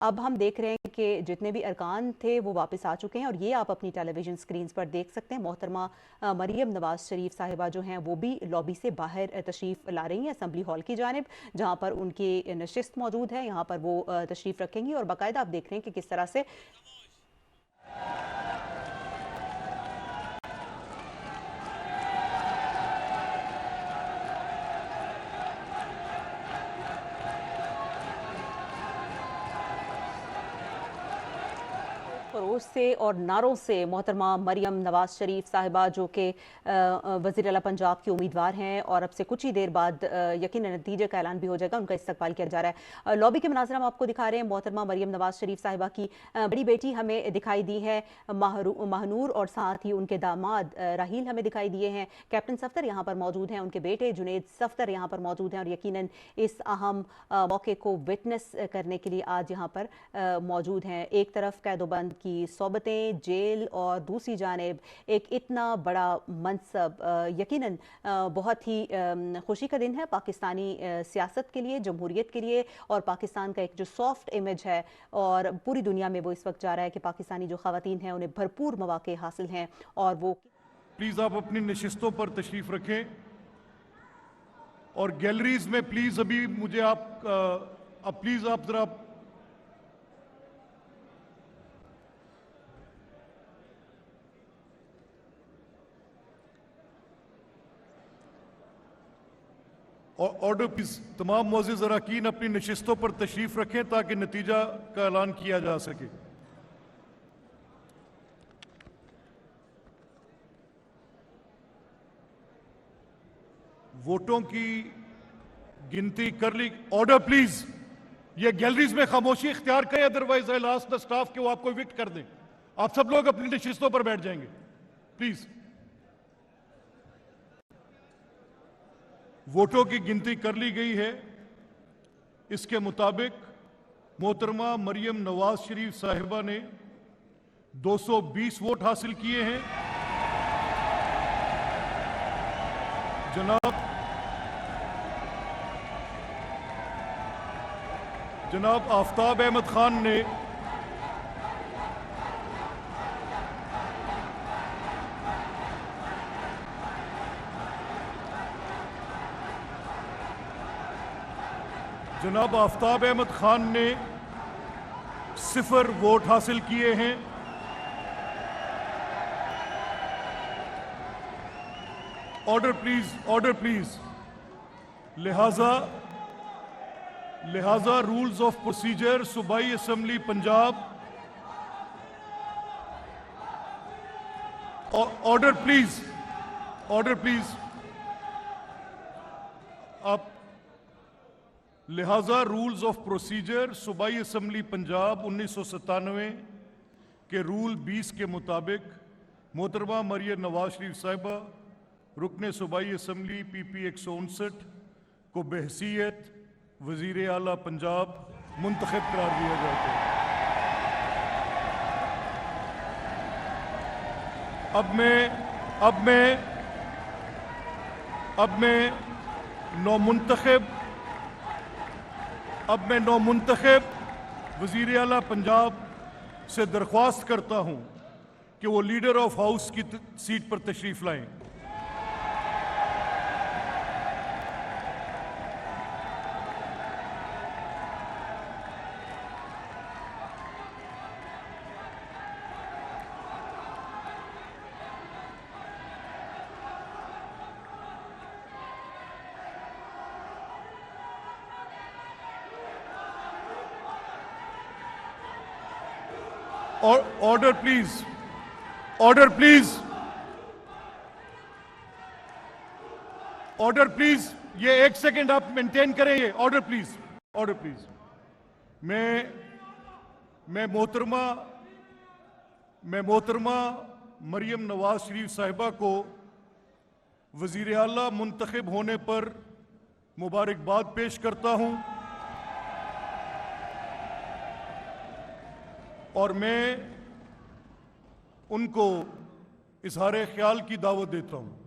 अब हम देख रहे हैं कि जितने भी अरकान थे वो वापस आ चुके हैं और ये आप अपनी टेलीविजन स्क्रीन पर देख सकते हैं। मोहतरमा मरियम नवाज शरीफ साहिबा जो हैं वो भी लॉबी से बाहर तशरीफ़ ला रही हैं असम्बली हॉल की जानिब, जहाँ पर उनकी नशिस्त मौजूद है। यहाँ पर वो तशरीफ़ रखेंगी और बाकायदा आप देख रहे हैं कि किस तरह से खरोश से और नारों से मोहतरमा मरियम नवाज शरीफ साहिबा जो कि वज़ीर आला पंजाब की उम्मीदवार हैं और अब से कुछ ही देर बाद यकीनन नतीजे का ऐलान भी हो जाएगा, उनका इस्तकबाल किया जा रहा है। लॉबी के मनाज़िर हम आपको दिखा रहे हैं। मोहतरमा मरियम नवाज शरीफ साहिबा की बड़ी बेटी हमें दिखाई दी है महानूर, और साथ ही उनके दामाद राहील हमें दिखाई दिए हैं। कैप्टन सफ्तर यहाँ पर मौजूद हैं, उनके बेटे जुनेद सफ्तर यहाँ पर मौजूद हैं और यकीनन इस अहम मौके को विटनेस करने के लिए आज यहाँ पर मौजूद हैं। एक तरफ कैदोबंद की सोबतें, जेल, और दूसरी जानिब एक इतना बड़ा मनसब, यकीनन बहुत ही खुशी का दिन है पाकिस्तानी सियासत के लिए, जमहूरियत के लिए, और पाकिस्तान का एक जो सॉफ्ट इमेज है और पूरी दुनिया में वो इस वक्त जा रहा है कि पाकिस्तानी जो खवातीन हैं उन्हें भरपूर मौके हासिल हैं। और वो प्लीज़ आप अपनी नशिस्तों पर तशरीफ़ रखें और गैलरीज में प्लीज़ अभी मुझे प्लीज़ आप ज़रा ऑर्डर प्लीज तमाम मोअज़्ज़िज़ अरकान अपनी नशिस्तों पर तशरीफ रखें ताकि नतीजा का ऐलान किया जा सके। वोटों की गिनती कर ली। ऑर्डर प्लीज, ये गैलरीज में खामोशी इख्तियार करें, otherwise I ask the staff कि वो आपको इविक्ट कर दें। आप सब लोग अपनी नशिस्तों पर बैठ जाएंगे प्लीज। वोटों की गिनती कर ली गई है। इसके मुताबिक मोहतरमा मरियम नवाज शरीफ साहिबा ने 220 वोट हासिल किए हैं। जनाब आफ्ताब अहमद खान ने जनाब आफ्ताब अहमद खान ने 0 वोट हासिल किए हैं। Order please. लिहाजा रूल्स ऑफ प्रोसीजर सूबाई असम्बली पंजाब। Order please. आप लिहाजा रूल्स ऑफ प्रोसीजर सूबाई असम्बली पंजाब 1997 के रूल 20 के मुताबिक मोहतरमा मरियम नवाज शरीफ साहिबा रुकने सूबाई असम्बली PP 159 को बहसीयत वज़ीर आला पंजाब मुंतखब करार दिया जाता है। अब मैं नौमुंतखब वज़ीर आला पंजाब से दरख्वास्त करता हूं कि वो लीडर ऑफ हाउस की सीट पर तशरीफ लाएं। Order please. ये 1 सेकेंड आप मेंटेन करें। ये ऑर्डर प्लीज। मैं मोहतरमा मरियम नवाज शरीफ साहिबा को वज़ीर आला मुंतखब होने पर मुबारकबाद पेश करता हूं और मैं उनको इजहार ख्याल की दावत देता हूं।